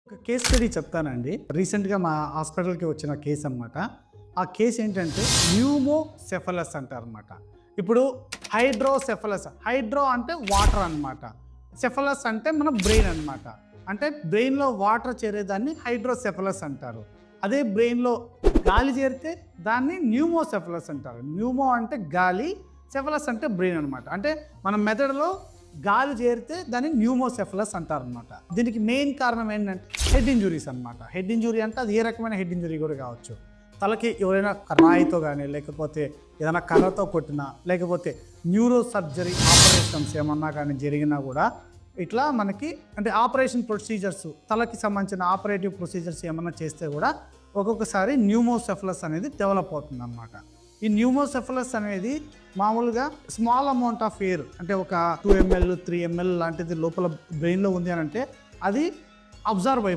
ఒక case study చెప్తానండి. రీసెంట్‌గా మా హాస్పిటల్‌కి వచ్చిన కేస్ అనమాట. ఆ కేస్ ఏంటంటే న్యూమోసెఫలస్ అంటారనమాట. ఇప్పుడు హైడ్రోసెఫలస్, హైడ్రో అంటే వాటర్ అనమాట. సెఫలస్ అంటే మన బ్రెయిన్ అనమాట. అంటే బ్రెయిన్‌లో వాటర్ చేరేదాన్ని హైడ్రోసెఫలస్ అంటారు. అదే బ్రెయిన్‌లో గాలి చేరితే దాన్ని న్యూమోసెఫలస్ అంటారు. న్యూమో అంటే గాలి, సెఫలస్ అంటే బ్రెయిన్ అనమాట. అంటే మన మెదడులో గాలి చేరితే దాన్ని న్యూమోసెఫలస్ అంటారనమాట. దీనికి మెయిన్ కారణం ఏంటంటే హెడ్ ఇంజురీస్ అనమాట. హెడ్ ఇంజురీ అంటే అది ఏ రకమైన హెడ్ ఇంజురీ కూడా కావచ్చు. తలకి ఎవరైనా రాయితో కానీ, లేకపోతే ఏదైనా కర్రతో కొట్టినా, లేకపోతే న్యూరో సర్జరీ ఆపరేషన్స్ ఏమన్నా కానీ జరిగినా కూడా ఇట్లా మనకి అంటే ఆపరేషన్ ప్రొసీజర్స్, తలకి సంబంధించిన ఆపరేటివ్ ప్రొసీజర్స్ ఏమన్నా చేస్తే కూడా ఒక్కొక్కసారి న్యూమోసెఫలస్ అనేది డెవలప్ అవుతుంది అనమాట. ఈ న్యూమోసెఫలస్ అనేది మామూలుగా స్మాల్ అమౌంట్ ఆఫ్ ఎయిర్ అంటే ఒక 2 ml 3 ml లాంటిది లోపల బ్రెయిన్లో ఉంది అని అంటే అది అబ్జర్వ్ అయిపోతుంది.